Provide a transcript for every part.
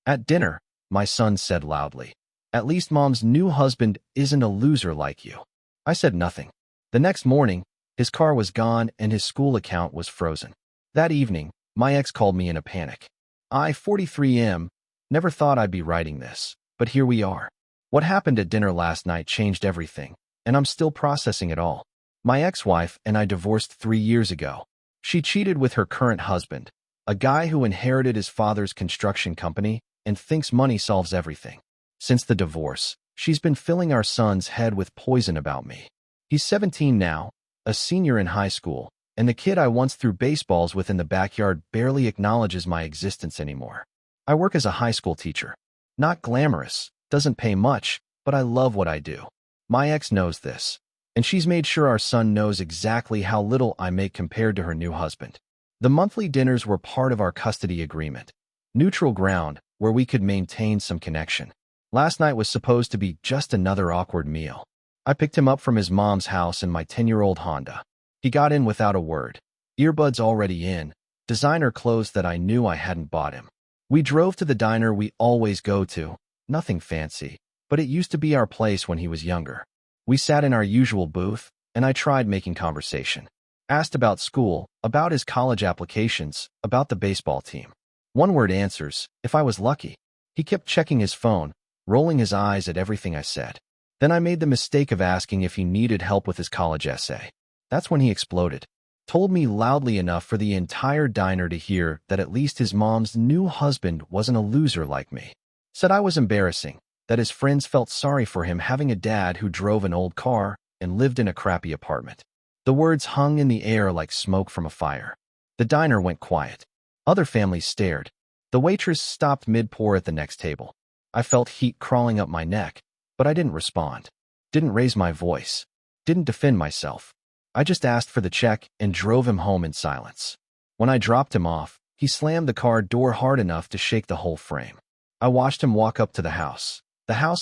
At dinner, my son said loudly, "At least Mom's new husband isn't a loser like you." I said nothing. The next morning, his car was gone and his school account was frozen. That evening, my ex called me in a panic. I, 43M, never thought I'd be writing this, but here we are. What happened at dinner last night changed everything, and I'm still processing it all. My ex-wife and I divorced 3 years ago. She cheated with her current husband, a guy who inherited his father's construction company and thinks money solves everything. Since the divorce, she's been filling our son's head with poison about me. He's 17 now, a senior in high school, and the kid I once threw baseballs with in the backyard barely acknowledges my existence anymore. I work as a high school teacher. Not glamorous, doesn't pay much, but I love what I do. My ex knows this, and she's made sure our son knows exactly how little I make compared to her new husband. The monthly dinners were part of our custody agreement, neutral ground where we could maintain some connection. Last night was supposed to be just another awkward meal. I picked him up from his mom's house in my 10-year-old Honda. He got in without a word, earbuds already in, designer clothes that I knew I hadn't bought him. We drove to the diner we always go to, nothing fancy, but it used to be our place when he was younger. We sat in our usual booth, and I tried making conversation. Asked about school, about his college applications, about the baseball team. One-word answers, if I was lucky. He kept checking his phone, rolling his eyes at everything I said. Then I made the mistake of asking if he needed help with his college essay. That's when he exploded. Told me loudly enough for the entire diner to hear that at least his mom's new husband wasn't a loser like me. Said I was embarrassing, that his friends felt sorry for him having a dad who drove an old car and lived in a crappy apartment. The words hung in the air like smoke from a fire. The diner went quiet. Other families stared. The waitress stopped mid-pour at the next table. I felt heat crawling up my neck, but I didn't respond. Didn't raise my voice. Didn't defend myself. I just asked for the check and drove him home in silence. When I dropped him off, he slammed the car door hard enough to shake the whole frame. I watched him walk up to the house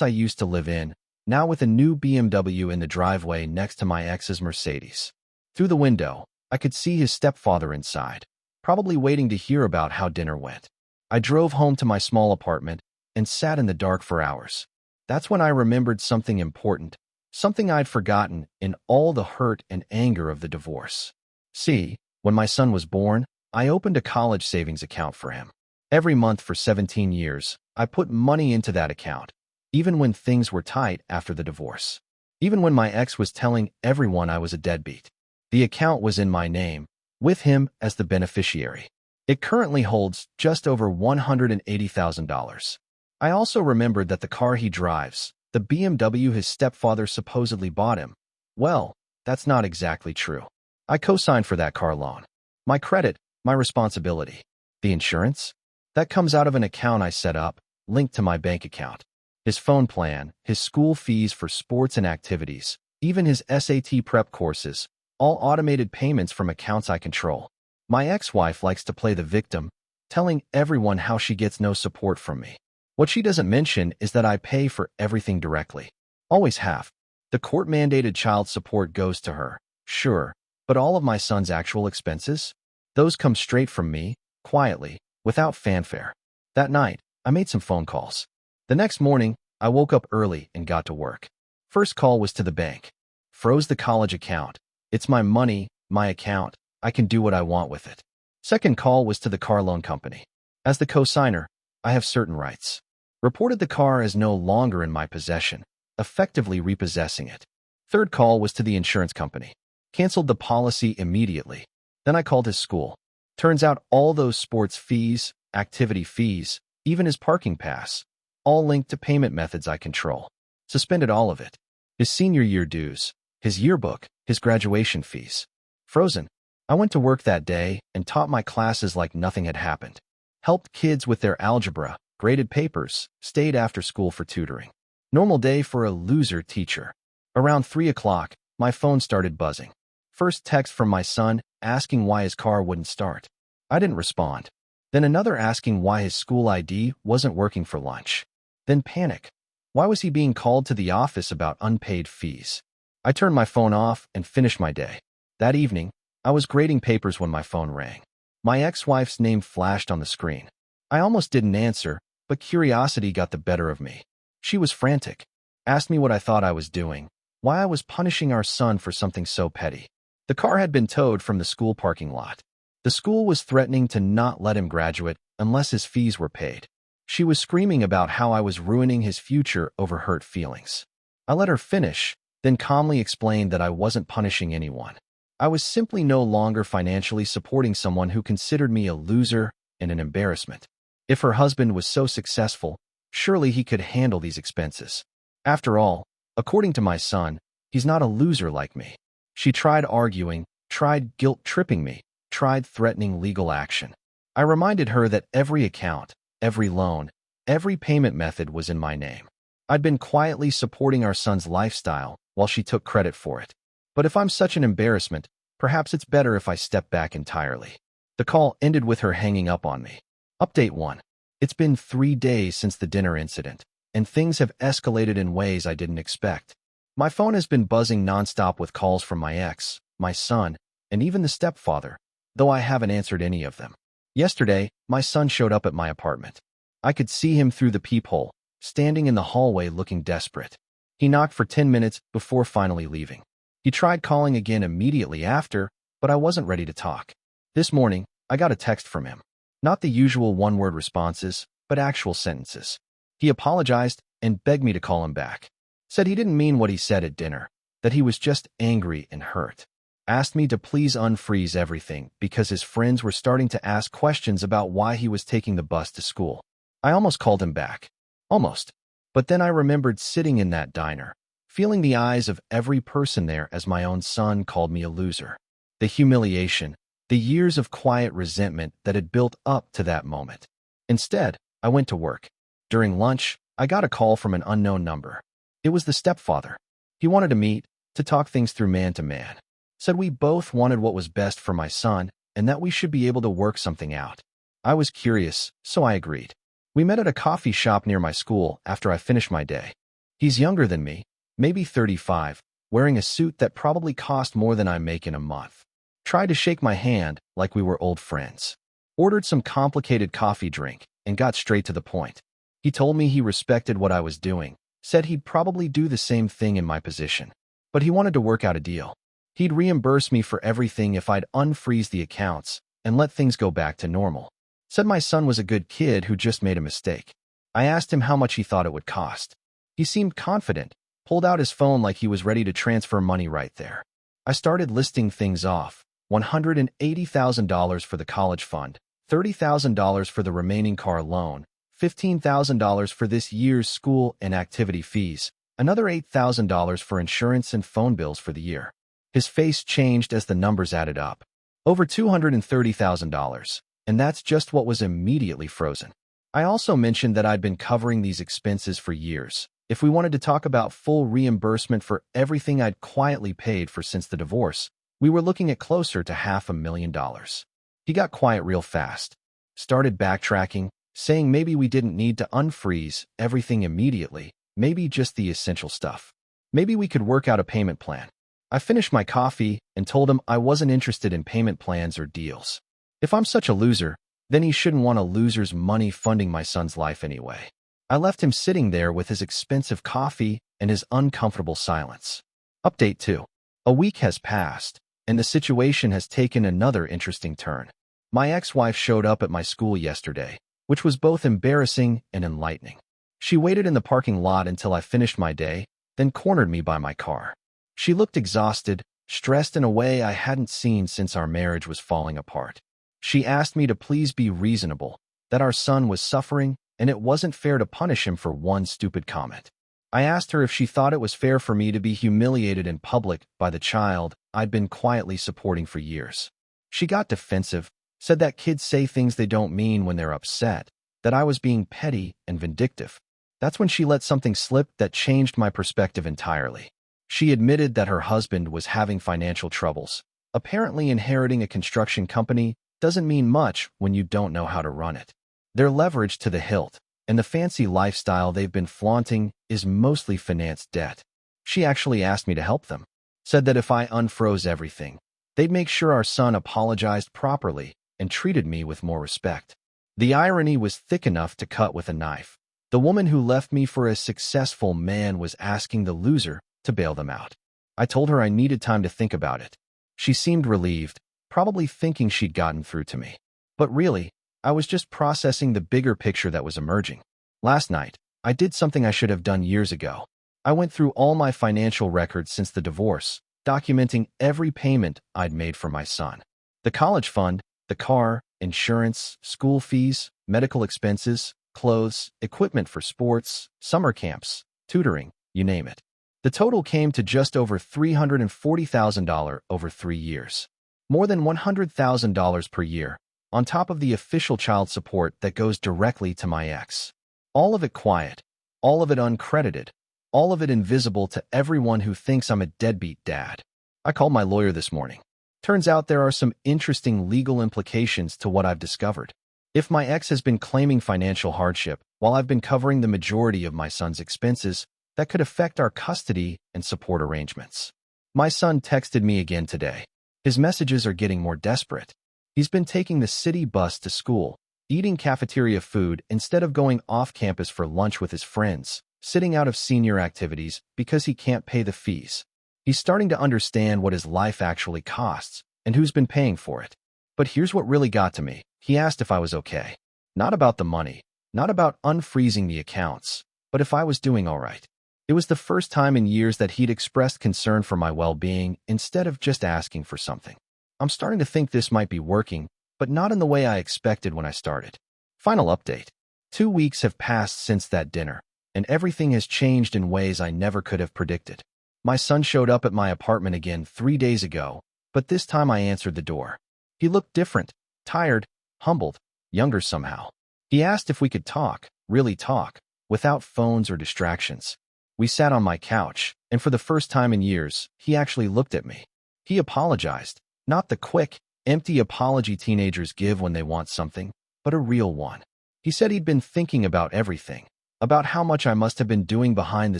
I used to live in, now with a new BMW in the driveway next to my ex's Mercedes. Through the window, I could see his stepfather inside, probably waiting to hear about how dinner went. I drove home to my small apartment and sat in the dark for hours. That's when I remembered something important, something I'd forgotten in all the hurt and anger of the divorce. See, when my son was born, I opened a college savings account for him. Every month for 17 years, I put money into that account, even when things were tight after the divorce. Even when my ex was telling everyone I was a deadbeat. The account was in my name, with him as the beneficiary. It currently holds just over $180,000. I also remembered that the car he drives, the BMW his stepfather supposedly bought him, well, that's not exactly true. I co-signed for that car loan. My credit, my responsibility. The insurance? That comes out of an account I set up, linked to my bank account. His phone plan, his school fees for sports and activities, even his SAT prep courses, all automated payments from accounts I control. My ex-wife likes to play the victim, telling everyone how she gets no support from me. What she doesn't mention is that I pay for everything directly. Always have. The court-mandated child support goes to her, sure, but all of my son's actual expenses? Those come straight from me, quietly, without fanfare. That night, I made some phone calls. The next morning, I woke up early and got to work. First call was to the bank. Froze the college account. It's my money, my account. I can do what I want with it. Second call was to the car loan company. As the co-signer, I have certain rights. Reported the car as no longer in my possession, effectively repossessing it. Third call was to the insurance company. Canceled the policy immediately. Then I called his school. Turns out all those sports fees, activity fees, even his parking pass, all linked to payment methods I control. Suspended all of it. His senior year dues, his yearbook, his graduation fees. Frozen. I went to work that day and taught my classes like nothing had happened. Helped kids with their algebra, graded papers, stayed after school for tutoring. Normal day for a loser teacher. Around 3 o'clock, my phone started buzzing. First text from my son asking why his car wouldn't start. I didn't respond. Then another asking why his school ID wasn't working for lunch. Then panic. Why was he being called to the office about unpaid fees? I turned my phone off and finished my day. That evening, I was grading papers when my phone rang. My ex-wife's name flashed on the screen. I almost didn't answer, but curiosity got the better of me. She was frantic, asked me what I thought I was doing, why I was punishing our son for something so petty. The car had been towed from the school parking lot. The school was threatening to not let him graduate unless his fees were paid. She was screaming about how I was ruining his future over hurt feelings. I let her finish, then calmly explained that I wasn't punishing anyone. I was simply no longer financially supporting someone who considered me a loser and an embarrassment. If her husband was so successful, surely he could handle these expenses. After all, according to my son, he's not a loser like me. She tried arguing, tried guilt-tripping me, tried threatening legal action. I reminded her that every account, every loan, every payment method was in my name. I'd been quietly supporting our son's lifestyle while she took credit for it. But if I'm such an embarrassment, perhaps it's better if I step back entirely. The call ended with her hanging up on me. Update 1. It's been 3 days since the dinner incident, and things have escalated in ways I didn't expect. My phone has been buzzing nonstop with calls from my ex, my son, and even the stepfather, though I haven't answered any of them. Yesterday, my son showed up at my apartment. I could see him through the peephole, standing in the hallway looking desperate. He knocked for 10 minutes before finally leaving. He tried calling again immediately after, but I wasn't ready to talk. This morning, I got a text from him. Not the usual one-word responses, but actual sentences. He apologized and begged me to call him back. Said he didn't mean what he said at dinner, that he was just angry and hurt. Asked me to please unfreeze everything because his friends were starting to ask questions about why he was taking the bus to school. I almost called him back. Almost. But then I remembered sitting in that diner, feeling the eyes of every person there as my own son called me a loser. The humiliation, the years of quiet resentment that had built up to that moment. Instead, I went to work. During lunch, I got a call from an unknown number. It was the stepfather. He wanted to meet, to talk things through man to man. Said we both wanted what was best for my son and that we should be able to work something out. I was curious, so I agreed. We met at a coffee shop near my school after I finished my day. He's younger than me, maybe 35, wearing a suit that probably cost more than I make in a month. Tried to shake my hand like we were old friends. Ordered some complicated coffee drink and got straight to the point. He told me he respected what I was doing, said he'd probably do the same thing in my position. But he wanted to work out a deal. He'd reimburse me for everything if I'd unfreeze the accounts and let things go back to normal. Said my son was a good kid who just made a mistake. I asked him how much he thought it would cost. He seemed confident, pulled out his phone like he was ready to transfer money right there. I started listing things off. $180,000 for the college fund, $30,000 for the remaining car loan, $15,000 for this year's school and activity fees, another $8,000 for insurance and phone bills for the year. His face changed as the numbers added up. Over $230,000, and that's just what was immediately frozen. I also mentioned that I'd been covering these expenses for years. If we wanted to talk about full reimbursement for everything I'd quietly paid for since the divorce, we were looking at closer to $500,000. He got quiet real fast. Started backtracking, saying maybe we didn't need to unfreeze everything immediately, maybe just the essential stuff. Maybe we could work out a payment plan. I finished my coffee and told him I wasn't interested in payment plans or deals. If I'm such a loser, then he shouldn't want a loser's money funding my son's life anyway. I left him sitting there with his expensive coffee and his uncomfortable silence. Update 2. A week has passed, and the situation has taken another interesting turn. My ex-wife showed up at my school yesterday, which was both embarrassing and enlightening. She waited in the parking lot until I finished my day, then cornered me by my car. She looked exhausted, stressed in a way I hadn't seen since our marriage was falling apart. She asked me to please be reasonable, that our son was suffering, and it wasn't fair to punish him for one stupid comment. I asked her if she thought it was fair for me to be humiliated in public by the child I'd been quietly supporting for years. She got defensive, said that kids say things they don't mean when they're upset, that I was being petty and vindictive. That's when she let something slip that changed my perspective entirely. She admitted that her husband was having financial troubles. Apparently, inheriting a construction company doesn't mean much when you don't know how to run it. They're leveraged to the hilt, and the fancy lifestyle they've been flaunting is mostly financed debt. She actually asked me to help them. Said that if I unfroze everything, they'd make sure our son apologized properly and treated me with more respect. The irony was thick enough to cut with a knife. The woman who left me for a successful man was asking the loser to bail them out. I told her I needed time to think about it. She seemed relieved, probably thinking she'd gotten through to me. But really, I was just processing the bigger picture that was emerging. Last night, I did something I should have done years ago. I went through all my financial records since the divorce, documenting every payment I'd made for my son. The college fund, the car, insurance, school fees, medical expenses, clothes, equipment for sports, summer camps, tutoring, you name it. The total came to just over $340,000 over 3 years. More than $100,000 per year, on top of the official child support that goes directly to my ex. All of it quiet, all of it uncredited, all of it invisible to everyone who thinks I'm a deadbeat dad. I called my lawyer this morning. Turns out there are some interesting legal implications to what I've discovered. If my ex has been claiming financial hardship while I've been covering the majority of my son's expenses, that could affect our custody and support arrangements. My son texted me again today. His messages are getting more desperate. He's been taking the city bus to school, eating cafeteria food instead of going off campus for lunch with his friends, sitting out of senior activities because he can't pay the fees. He's starting to understand what his life actually costs and who's been paying for it. But here's what really got to me. He asked if I was okay. Not about the money, not about unfreezing the accounts, but if I was doing all right. It was the first time in years that he'd expressed concern for my well-being instead of just asking for something. I'm starting to think this might be working, but not in the way I expected when I started. Final update. 2 weeks have passed since that dinner, and everything has changed in ways I never could have predicted. My son showed up at my apartment again 3 days ago, but this time I answered the door. He looked different, tired, humbled, younger somehow. He asked if we could talk, really talk, without phones or distractions. We sat on my couch, and for the first time in years, he actually looked at me. He apologized, not the quick, empty apology teenagers give when they want something, but a real one. He said he'd been thinking about everything, about how much I must have been doing behind the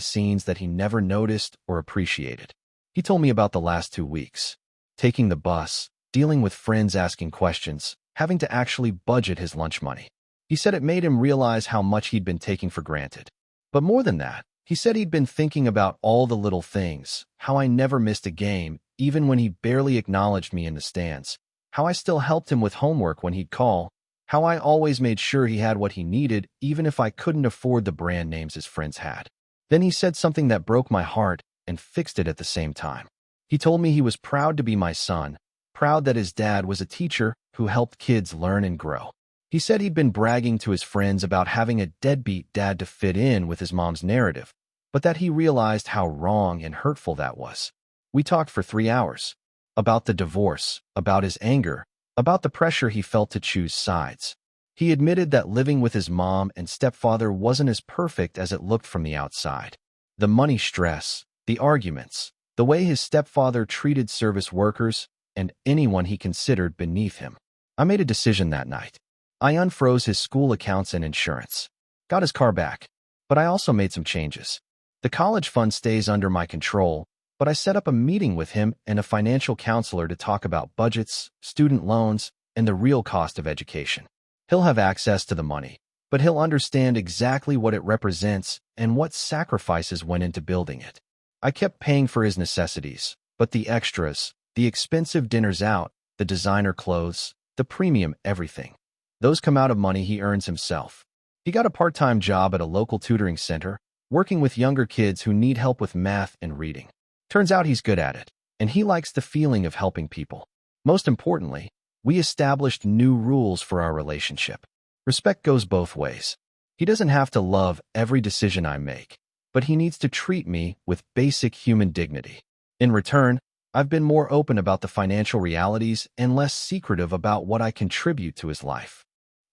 scenes that he never noticed or appreciated. He told me about the last 2 weeks, taking the bus, dealing with friends asking questions, having to actually budget his lunch money. He said it made him realize how much he'd been taking for granted. But more than that, he said he'd been thinking about all the little things, how I never missed a game, even when he barely acknowledged me in the stands, how I still helped him with homework when he'd call, how I always made sure he had what he needed even if I couldn't afford the brand names his friends had. Then he said something that broke my heart and fixed it at the same time. He told me he was proud to be my son, proud that his dad was a teacher who helped kids learn and grow. He said he'd been bragging to his friends about having a deadbeat dad to fit in with his mom's narrative, but that he realized how wrong and hurtful that was. We talked for 3 hours. About the divorce, about his anger, about the pressure he felt to choose sides. He admitted that living with his mom and stepfather wasn't as perfect as it looked from the outside. The money stress, the arguments, the way his stepfather treated service workers and anyone he considered beneath him. I made a decision that night. I unfroze his school accounts and insurance, got his car back, but I also made some changes. The college fund stays under my control, but I set up a meeting with him and a financial counselor to talk about budgets, student loans, and the real cost of education. He'll have access to the money, but he'll understand exactly what it represents and what sacrifices went into building it. I kept paying for his necessities, but the extras, the expensive dinners out, the designer clothes, the premium everything, those come out of money he earns himself. He got a part-time job at a local tutoring center, working with younger kids who need help with math and reading. Turns out he's good at it, and he likes the feeling of helping people. Most importantly, we established new rules for our relationship. Respect goes both ways. He doesn't have to love every decision I make, but he needs to treat me with basic human dignity. In return, I've been more open about the financial realities and less secretive about what I contribute to his life.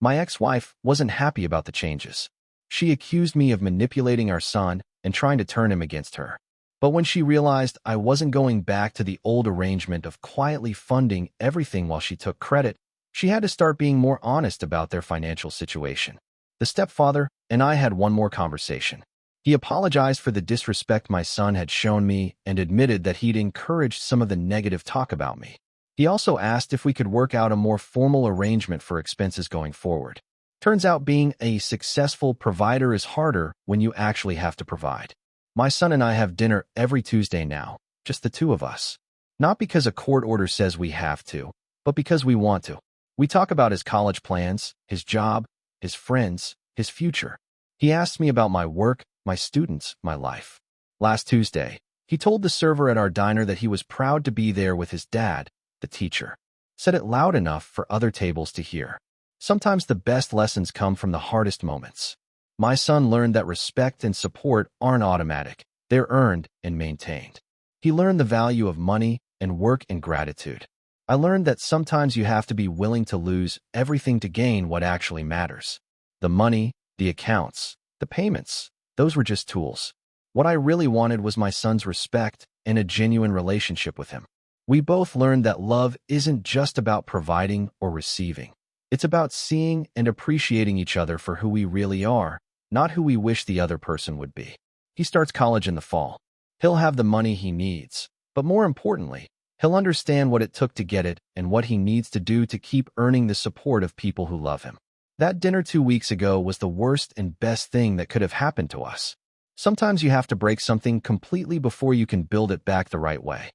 My ex-wife wasn't happy about the changes. She accused me of manipulating our son and trying to turn him against her. But when she realized I wasn't going back to the old arrangement of quietly funding everything while she took credit, she had to start being more honest about their financial situation. The stepfather and I had one more conversation. He apologized for the disrespect my son had shown me and admitted that he'd encouraged some of the negative talk about me. He also asked if we could work out a more formal arrangement for expenses going forward. Turns out being a successful provider is harder when you actually have to provide. My son and I have dinner every Tuesday now, just the two of us. Not because a court order says we have to, but because we want to. We talk about his college plans, his job, his friends, his future. He asks me about my work, my students, my life. Last Tuesday, he told the server at our diner that he was proud to be there with his dad, the teacher. Said it loud enough for other tables to hear. Sometimes the best lessons come from the hardest moments. My son learned that respect and support aren't automatic. They're earned and maintained. He learned the value of money and work and gratitude. I learned that sometimes you have to be willing to lose everything to gain what actually matters. The money, the accounts, the payments, those were just tools. What I really wanted was my son's respect and a genuine relationship with him. We both learned that love isn't just about providing or receiving. It's about seeing and appreciating each other for who we really are, not who we wish the other person would be. He starts college in the fall. He'll have the money he needs, but more importantly, he'll understand what it took to get it and what he needs to do to keep earning the support of people who love him. That dinner 2 weeks ago was the worst and best thing that could have happened to us. Sometimes you have to break something completely before you can build it back the right way.